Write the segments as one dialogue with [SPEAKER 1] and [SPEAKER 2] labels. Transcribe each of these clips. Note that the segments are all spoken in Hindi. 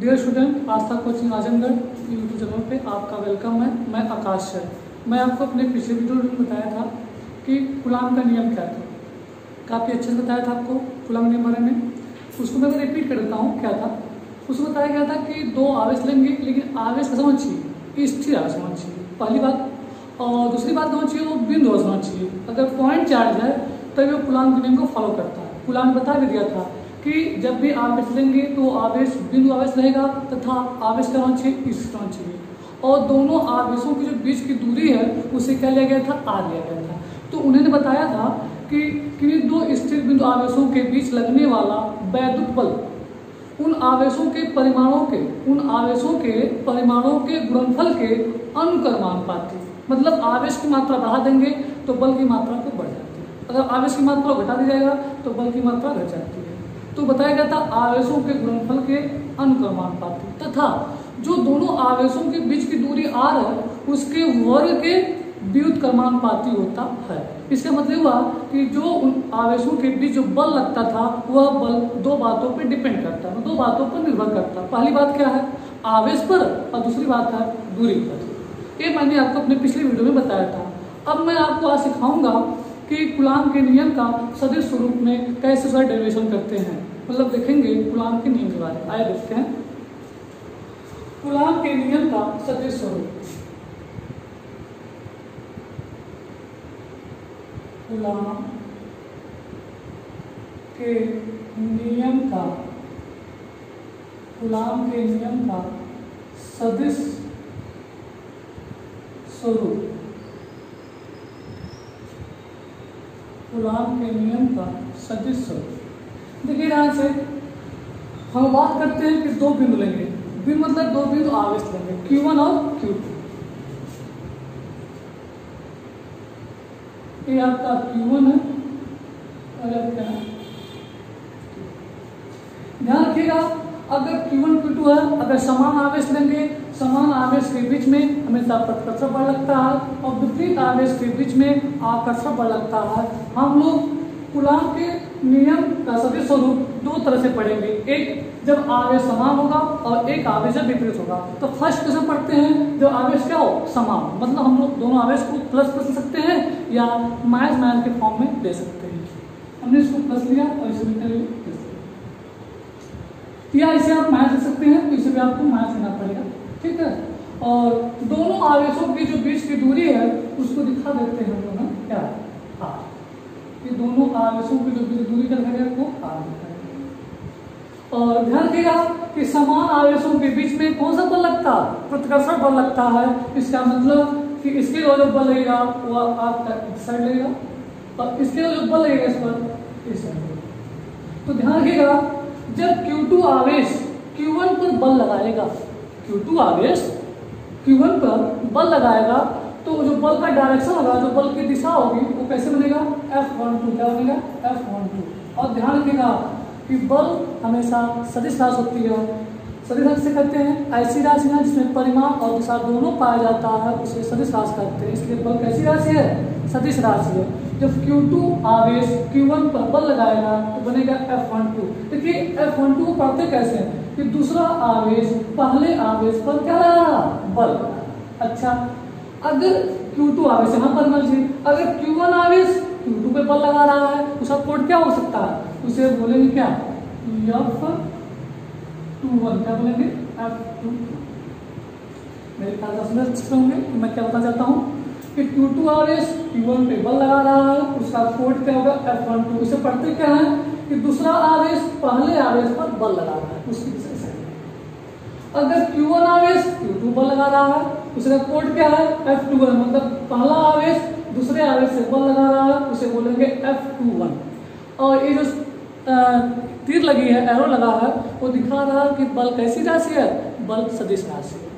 [SPEAKER 1] डियर स्टूडेंट, आस्था कोचिंग आजमगढ़ यूट्यूब चैनल पे आपका वेलकम है। मैं आकाश है। मैं आपको अपने पिछले वीडियो में बताया था कि कूलाम का नियम क्या था। काफ़ी अच्छे से बताया था आपको कूलाम नियम बारे में। उसको मैं रिपीट कर देता हूँ क्या था। उसमें बताया गया था कि दो आवेश लेंगे, लेकिन आवेश कैसा होना चाहिए, स्थिर आवेश होना चाहिए, पहली बात। और दूसरी बात होना चाहिए वो बिंदु आवेश होना चाहिए। अगर पॉइंट चार्ज है तभी वो कूलाम के नियम को फॉलो करता है। कूलाम बता भी दिया था कि जब भी आवेश लेंगे तो आवेश बिंदु आवेश रहेगा तथा आवेश का होना चाहिए स्थिर होना चाहिए। और दोनों आवेशों की जो बीच की दूरी है उसे क्या लिया गया था, आर लिया गया था। तो उन्होंने बताया था कि दो स्थिर बिंदु आवेशों के बीच लगने वाला वैद्युत बल उन आवेशों के परिमाणों के गुणनफल के अनुक्रमानुपाती। मतलब आवेश की मात्रा बढ़ा देंगे तो बल की मात्रा को बढ़ जाती है, अगर आवेश की मात्रा घटा दी जाएगा तो बल की मात्रा घट जाती है। तो बताया गया था आवेशों के गुणनफल के अनुक्रमानुपाती तथा जो दोनों आवेशों के बीच की दूरी r है उसके वर्ग के व्युत्क्रमानुपाती होता है। इसका मतलब हुआ कि जो उन आवेशों के बीच जो बल लगता था वह बल दो बातों पर डिपेंड करता है, दो बातों पर निर्भर करता है। पहली बात क्या है, आवेश पर, और दूसरी बात है दूरी पर। ये मैंने आपको अपने पिछले वीडियो में बताया था। अब मैं आपको आज सिखाऊंगा कि कूलाम के नियम का सदिश स्वरूप में कैसे उसका डेरिवेशन करते हैं। मतलब देखेंगे कूलाम के नियम के बारे में। आइए देखते हैं कूलाम के नियम का सदिश स्वरूप। कूलाम के नियम का सदिश स्वरूप। कूलाम के नियम का सदिश स्वरूप। देखिए यहाँ से हम बात करते हैं कि दो बिंदु लेंगे। बिंदु मतलब दो बिंदु आवेश लेंगे, Q1 और Q2। ये आपका Q1 है और आपका ध्यान रखिएगा, अगर Q1 Q2 है, अगर समान आवेश लेंगे, समान आवेश के बीच में हमेशा प्रतिकर्षण बल लगता है और विपरीत आवेश के बीच में आकर्षण बल लगता है। हम लोग कूलाम के नियम का सदिश स्वरूप दो तरह से पढ़ेंगे, एक जब आवेश समान होगा और एक आवेश जब विपरीत होगा। तो फर्स्ट कैसे पढ़ते हैं, जब आवेश क्या हो, समान, मतलब हम लोग दोनों आवेश को प्लस कर सकते हैं या माइनस माइनस के फॉर्म में दे सकते हैं। हमने इसको प्लस लिया और इसे या इसे आप माइनस दे सकते हैं, तो इसे भी आपको माइनस देना पड़ेगा, ठीक है। और दोनों आवेशों की जो बीच की दूरी है उसको दिखा देते हैं हम लोग ना, क्या आर। ये दोनों आवेशों की जो बीच दूरी का है वो आर दिखाएगा। और ध्यान रखिएगा कि समान आवेशों के बीच में कौन सा बल लगता है, प्रतिकर्षण बल लगता है। इसका मतलब कि इसके जो बल लगेगा वो आपका इस साइड लगेगा और इसके जो बल लगेगा इस पर इस साइड। तो ध्यान रखिएगा जब Q2 आवेश Q1 पर बल लगाएगा, Q2 आवेश Q1 पर बल लगाएगा तो जो बल का डायरेक्शन होगा, जो बल की दिशा होगी वो कैसे बनेगा, F12। क्या बनेगा, F12। और ध्यान रखिएगा कि बल हमेशा सदिश राशि होती है। सदिश राशि से कहते हैं ऐसी राशि है जिसमें परिमाण और दिशा दोनों पाया जाता है, उसे सदिश राशि कहते हैं। इसलिए बल कैसी राशि है, सदिश राशि है। जब Q2 आवेश Q1 पर बल लगाएगा तो बनेगा F12। देखिए F12 को पढ़ते कैसे हैं कि दूसरा आवेश पहले आवेश पर क्या लगा रहा, बल। अच्छा, अगर Q2 आवेश यहाँ पर मान लीजिए, अगर Q1 आवेश Q2 पे बल लगा रहा है उसका कोड क्या हो सकता है, उसे बोलेंगे क्या, F21। क्या बोलेंगे, F22। मेरे ख्याल से समझ होंगे मैं क्या बताना चाहता हूँ कि Q2 आवेश Q1 पे बल लगा रहा है, उसका कोड क्या होगा, F12। इसे पढ़ते क्या है कि दूसरा आवेश पहले आवेश पर बल लगा रहा है, उसकी दिशा से। अगर Q1 आवेश Q2 बल लगा रहा है उसका कोड क्या है, F21। मतलब पहला आवेश दूसरे आवेश से बल लगा रहा है, उसे बोलेंगे F21। और ये जो तीर लगी है, एरो लगा है, वो दिखा रहा है कि बल कैसी राशि है, बल सदिश राशि है,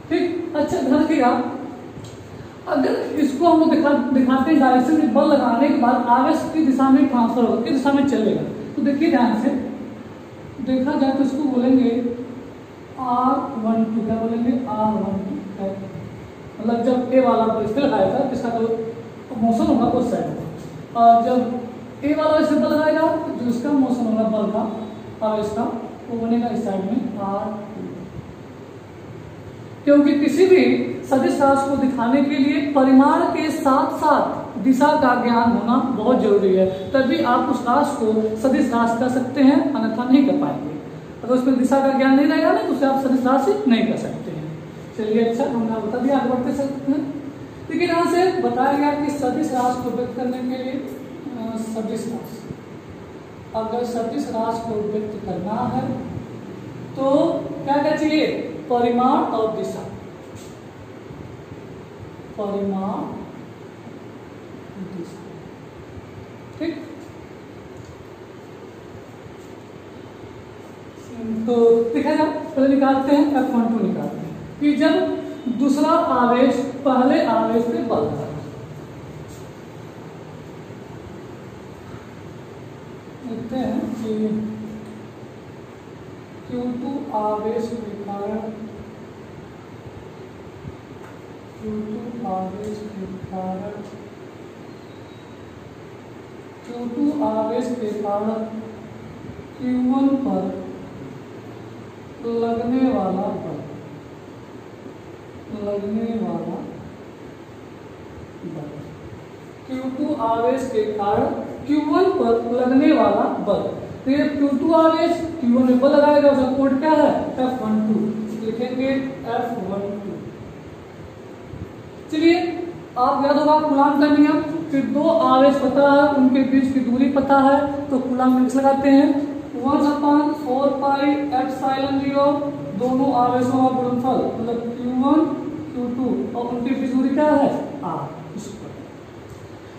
[SPEAKER 1] ठीक। अच्छा ध्यान रखिएगा, अगर इसको हम लोग दिखाते हैं डायरेक्शन में बल लगाने के बाद आवेश की दिशा में ट्रांसफर होगा, किस दिशा में चलेगा। तो देखिए ध्यान से देखा जाए तो इसको बोलेंगे R12। क्या बोलेंगे, R12। मतलब जब ए वाला बल इस पे लगाया था इसका जो मोशन होगा उस साइड होगा, और जब ए वाला इस पे बल लगाएगा तो जो इसका मोशन होगा बल का आवेश का वो बनेगा इस साइड में R2। क्योंकि किसी भी सदिश राशि को दिखाने के लिए परिमाण के साथ साथ दिशा का ज्ञान होना बहुत जरूरी है, तभी आप उस राशि को सदिश राशि कर सकते हैं, अन्यथा नहीं कर पाएंगे। अगर उसमें दिशा का ज्ञान नहीं रहेगा ना तो उसे आप सदिश राशि नहीं कर सकते हैं। चलिए अच्छा, हमने बता दिया, आगे बढ़ते सकते हैं। लेकिन यहाँ से बताया गया कि सदिश राशि को व्यक्त करने के लिए सदिश राशि, अगर सदिश राशि को व्यक्त करना है तो क्या क्या चाहिए? परिमाण और दिशा। परिमाण दिशा, ठीक। तो देखा जाए, पहले निकालते हैं F12 निकालते हैं कि जब दूसरा आवेश पहले आवेश पे बल लगा, देखते हैं कि Q2 आवेश के कारण Q2 आवेश के कारण Q2 आवेश के कारण Q1 पर लगने वाला बल, लगने वाला बल, Q2 आवेश के कारण Q1 पर लगने वाला बल। तो ये Q2 आवेश Q1 में बल लगाएगा, उसका कोड क्या है? F12, लिखेंगे F12। चलिए, आप याद होगा कूलाम का नियम, फिर दो आवेश पता है, उनके बीच की दूरी पता है, तो कूलाम मिक्स लगाते हैं 1/4πε0, दोनों आवेशों का गुणनफल मतलब Q1 Q2 और उनकी बीच दूरी क्या है? R।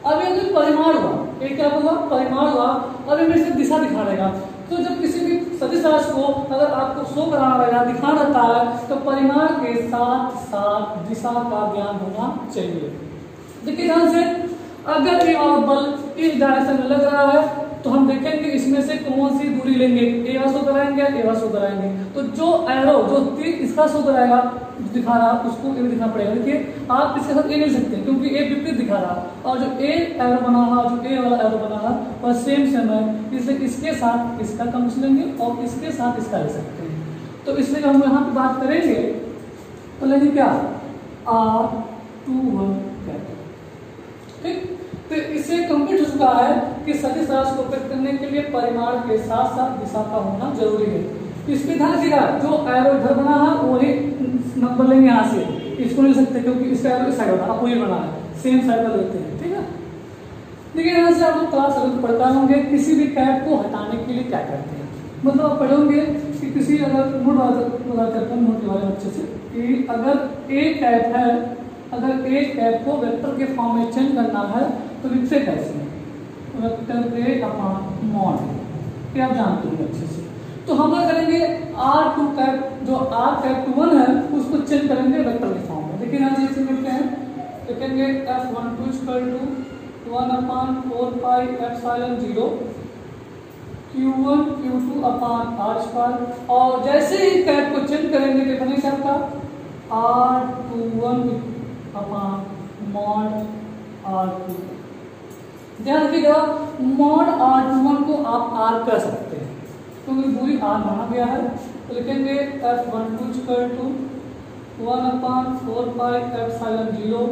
[SPEAKER 1] अब ये जो परिमाण हुआ, ये क्या होगा? परिमाण हुआ। अब ये मेरे से दिशा दिखा रहेगा, तो जब किसी भी सदिश राशि को अगर आपको शो कराना रहेगा, दिखाना रहता है, तो परिमाण के साथ साथ दिशा का ज्ञान होना चाहिए। देखिए ध्यान से, अगर ये और बल इस डायरेक्शन में लग रहा है तो हम देखेंगे इसमें से कौन सी दूरी लेंगे, ए शो कराएंगे, ए शो कराएंगे। तो जो एरो जो तीर इसका शो कराएगा, दिखा रहा, उसको ए दिखना पड़ेगा। देखिए आप इसके साथ ए नहीं सकते क्योंकि ए विपरीत दिखा रहा, और जो ए एरो बना रहा, जो ए वाला एरो बना रहा वह सेम है, इसलिए इसके साथ इसका कम लेंगे और इसके साथ इसका ले सकते हैं। तो इसलिए हम यहाँ पे बात करेंगे तो लेंगे क्या? R21 कहते हैं, ठीक। तो इससे कंप्लीट हो चुका है कि सदिश राशि को व्यक्त करने के लिए परिमाण के साथ साथ दिशा का होना जरूरी है। इसके ध्यान रखिएगा, जो एरो इधर बना है वही नंबर लेंगे यहाँ से, इसको नहीं सकते क्योंकि इसका एरो इस साइड होता है, वही बना है, सेम सर्कल लेते हैं, ठीक है। देखिए यहाँ से आप लोग क्लास अगर पढ़ता होंगे किसी भी कैप को हटाने के लिए क्या करते हैं, मतलब आप पढ़ोगे कि किसी अगर नोट करते हैं नोट के बारे में अच्छे से, कि अगर एक कैप है, अगर एक कैप को वेक्टर के फॉर्म में चेंज करना है तो लिखते कैसे? वेक्टर ए अपॉन मॉड, ये आप जानते हैं अच्छे से। तो हम क्या करेंगे, R2 कैप जो R कैप 1 है उसको चेंज करेंगे वेक्टर के फॉर्म में। देखिए यहाँ से लिखते हैं, लिखेंगे F12 equal to 1/4πε0 Q1 Q2 upon R²। और जैसे ही कैप को चेंज करेंगे तो बने क्या था? R21 upon mod R2। ध्यान रखिएगा, मॉड R21 को आप R कर सकते हैं क्योंकि दूरी R माना गया है। तो लिखेंगे F12 equal to 1/4πε0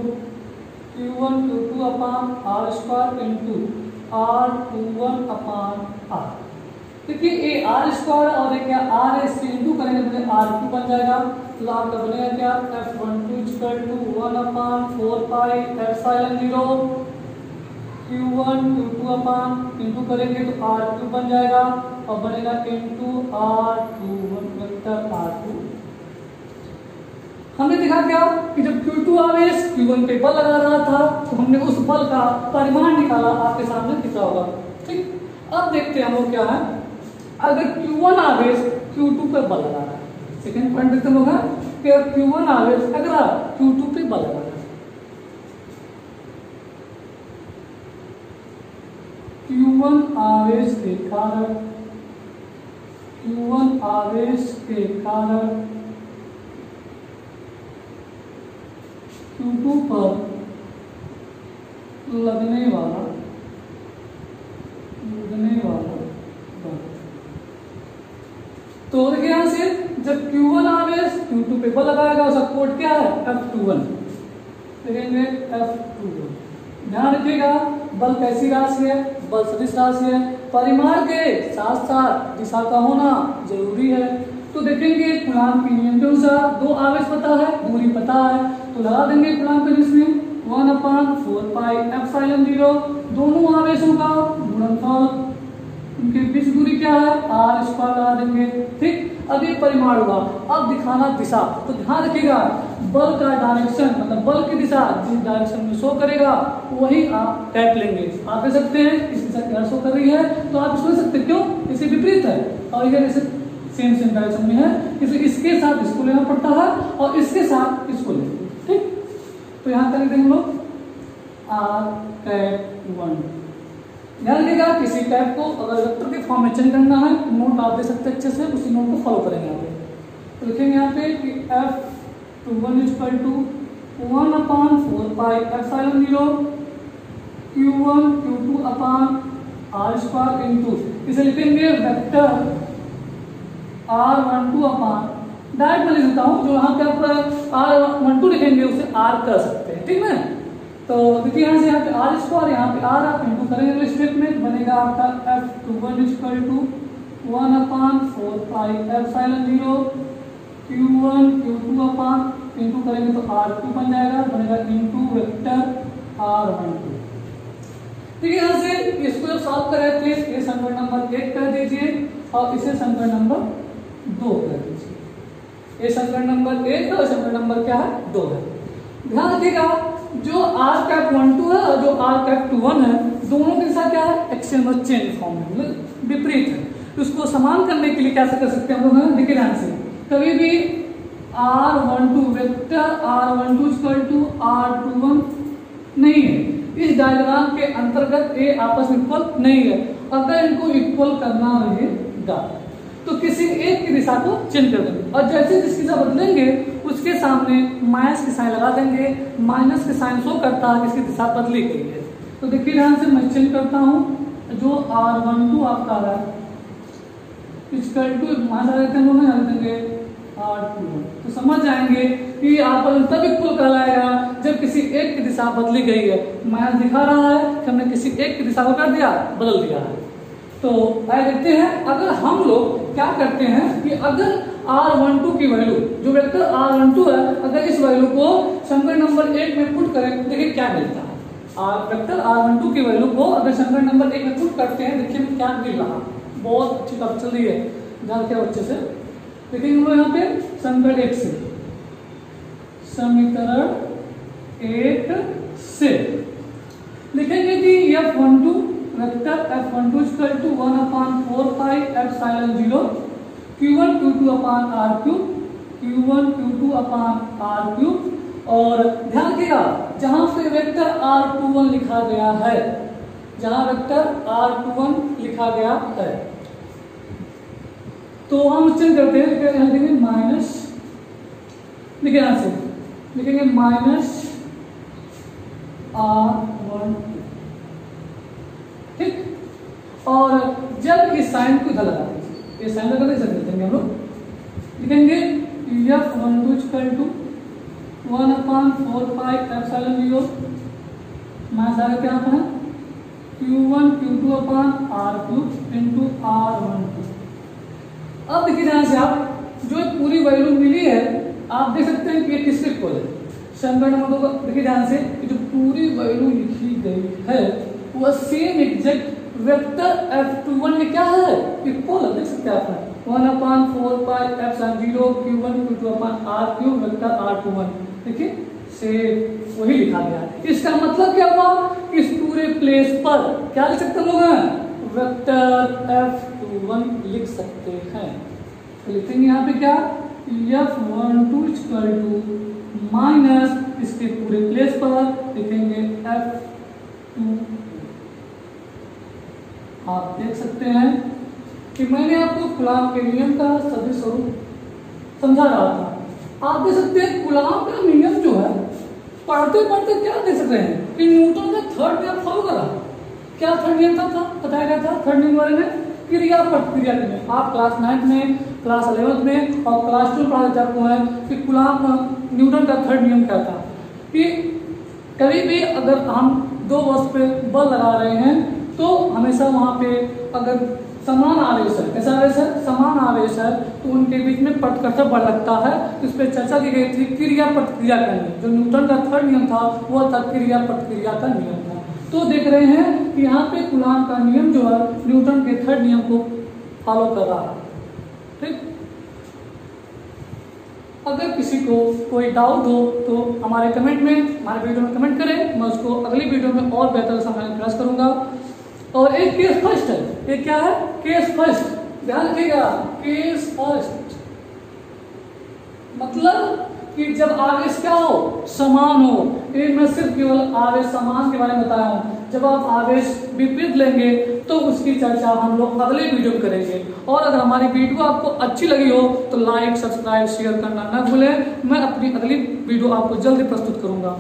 [SPEAKER 1] Q1 Q2 upon R² into R21 upon R। देखिए ये R² और एक क्या R है, इससे इंटू करेंगे तो R2 बन जाएगा। तो आपका बनेगा क्या? F12 equal to 1/4πε0 Q1 Q2 upon into करेंगे तो R2 बन जाएगा और बनेगा इंटू R21 वेक्टर R2। हमने देखा क्या कि जब Q2 आवेश Q1 पे बल लगा रहा था तो हमने उस बल का परिमाण निकाला, आपके सामने दिख रहा होगा, ठीक। अब देखते हैं हम लोग क्या है, अगर Q1 आवेश Q2 पे बल लगा रहा है, सेकेंड पॉइंट देखते होगा कि Q1 आवेश अगर Q2 पे बल लगा रहा है, Q1 आवेश के कारण Q1 आवेश के कारण Q2 पर लगने वाला बल, तो देखिए यहाँ से जब Q1 आवेश Q2 पे बल लगाएगा, उसका कोड क्या है F21, देखेंगे F21। ध्यान रखिएगा बल कैसी राशि है, बल सदिश राशि है, परिमाण के साथ साथ दिशा का होना जरूरी है। तो देखेंगे कूलाम्ब के नियम के अनुसार दो आवेश पता है, दूरी पता है, तो लगा देंगे कूलाम्ब के जिसमें 1/4πε0, दोनों आवेशों का गुणनफल, उनके बीच दूरी क्या है r² लगा देंगे। ठीक, अब ये परिमाण हुआ, अब दिखाना दिशा। तो ध्यान रखिएगा बल का डायरेक्शन मतलब बल की दिशा जिस डायरेक्शन में शो करेगा वही आप टैप लेंगे। आप दे सकते हैं इस दिशा क्या शो कर रही है, तो आप इसको दे सकते हैं, क्यों, इसे विपरीत है और ये जैसे सेम डायरेक्शन में है, इसलिए इसके साथ इसको लेना पड़ता है और इसके साथ इसको लेंगे। ठीक, तो यहाँ कर देंगे हम लोग r1। ध्यान रखिएगा किसी टैप को अगर वेक्टर के फॉर्म में चेंज करना है, नोट आप दे सकते हैं अच्छे से, उसी नोट को फॉलो करेंगे यहाँ पे। तो लिखेंगे यहाँ पे कि F21 = 1/4πε0 Q1 Q2/r² इंटू, इसे लिखेंगे वेक्टर r12 डायरेक्ट में लिख देता हूँ, जो यहाँ पे आप r12 लिखेंगे उसे r कर सकते हैं। ठीक है, तो देखिए यहाँ से यहाँ पे r², यहाँ पे r आप इंटू करेंगे स्टेप में, बनेगा आपका F21 = 1/4πε0 Q1 Q2 इंटू करेंगे तो r2 बन जाएगा, बनेगा इंटू वेक्टर r12। ठीक है, यहाँ से इसको जब सॉल्व कर रहे थे ये समीकरण नंबर 1 कर दीजिए और इसे समीकरण नंबर 2 कर दीजिए। ये समीकरण नंबर 1 है और समीकरण नंबर क्या है 2 है। ध्यान रखिएगा जो r12 है और जो r21 है, दोनों की दिशा क्या है एक्सचेंज चेंज फॉर्म में, मतलब विपरीत है। तो उसको समान करने के लिए क्या कर सकते हैं हम लोग, देखिए ध्यान से, कभी भी r12 वेक्टर r12 = r21 नहीं है, इस डायग्राम के अंतर्गत ये आपस में इक्वल नहीं है। अगर इनको इक्वल करना रहेगा तो किसी एक की दिशा को चेंज कर देंगे और जैसे जिसकी दिशा बदलेंगे उसके सामने माइनस की साइन लगा देंगे, माइनस के साइन शो करता है इसकी दिशा बदली गई है। तो देखिए ध्यान से मैं चेंज करता हूँ, जो r12 आपका है देंगे r21, तो समझ जाएंगे कि आपस तब इक्वल कहलाएगा जब किसी एक की दिशा बदली गई है। माइनस दिखा रहा है कि हमने किसी एक की दिशा को कर दिया, बदल दिया है। तो आइए देखते हैं, अगर हम लोग क्या करते हैं कि अगर r12 की वैल्यू जो वेक्टर r12 है, अगर इस वैल्यू को समीकरण नंबर 1 में पुट करें, देखिए क्या मिलता है। वेक्टर r12 की वैल्यू को अगर समीकरण नंबर 1 में पुट करते हैं, देखिए क्या मिल रहा, बहुत अच्छी बात चल रही है, ध्यान रखिए अच्छे से। देखिए हम लोग यहाँ पे समीकरण 1 से लिखेंगे कि F12 vector F12 = 1/4πε0 Q1 Q2/r3 Q1 Q2/r3। और ध्यान रखिएगा जहां पे वेक्टर r21 लिखा गया है, जहां वेक्टर r21 लिखा गया है तो हम चेंज करते हैं, लिखेंगे माइनस, लिखे यहां से लिखेंगे माइनस r12। ठीक, और जब इस साइन को इधर लगा दीजिए, ये साइन लगा देंगे हम लोग, लिखेंगे F12 = 1/4πε0 माइनस आगे क्या आता है Q1 Q2/r3 इंटू r12। अब देखिए ध्यान से, आप जो पूरी वैल्यू मिली है आप देख सकते हैं कि ये किसके इक्वल है। समीकरण नंबर 2 को देखिए ध्यान से, जो पूरी वैल्यू लिखी गई है वह सेम एग्जैक्ट वेक्टर F21 में क्या है इक्वल है, देख सकते हैं आप 1/4πε0 Q1 Q2/r3 वेक्टर r21, देखिए से वही लिखा गया। इसका मतलब क्या हुआ, इस पूरे प्लेस पर क्या लिख सकते लोग हैं, वेक्टर F21 लिख सकते हैं। तो लिखेंगे यहाँ पे क्या F12 = माइनस इसके पूरे प्लेस पर लिखेंगे F2। आप देख सकते हैं कि मैंने आपको कूलाम्ब के नियम का सदिश स्वरूप समझा रहा था। आप देख सकते हैं कूलाम्ब का नियम जो है पढ़ते पढ़ते क्या देख सकते हैं कि न्यूटन का थर्ड नियम फॉलो करा। क्या थर्ड नियम था बताया गया था, थर्ड नियम बारे में क्रिया प्रतिक्रिया के नियम। आप क्लास 9 में क्लास 11th में, और क्लास 2 पढ़ा जाता है कि कूलाम न्यूटन का थर्ड नियम क्या था कि कभी भी अगर हम दो वस्तु पे बल लगा रहे हैं तो हमेशा वहां पे अगर समान आवेश है, कैसा आवेश है, समान आवेश है, तो उनके बीच में प्रतिकर्षण बल लगता है। इस पर चर्चा की गई थी क्रिया प्रतिक्रिया का नियम। जो न्यूटन का थर्ड नियम था वो था क्रिया प्रतिक्रिया का नियम था। तो देख रहे हैं कि यहाँ पे कूलाम का नियम जो है न्यूटन के थर्ड नियम को फॉलो कर रहा है। ठीक, अगर किसी को कोई डाउट हो तो हमारे कमेंट में, हमारे वीडियो में कमेंट करें, मैं उसको अगली वीडियो में और बेहतर समझाने का प्रयास करूंगा। और एक केस फर्स्ट है, ये क्या है, केस फर्स्ट, ध्यान रखिएगा, केस फर्स्ट मतलब कि जब आवेश क्या हो, समान हो। ये मैं सिर्फ केवल आवेश समान के बारे में बताया हूं। जब आप आवेश विपरीत लेंगे तो उसकी चर्चा हम लोग अगले वीडियो में करेंगे। और अगर हमारी वीडियो आपको अच्छी लगी हो तो लाइक, सब्सक्राइब, शेयर करना न भूलें। मैं अपनी अगली वीडियो आपको जल्दी प्रस्तुत करूंगा।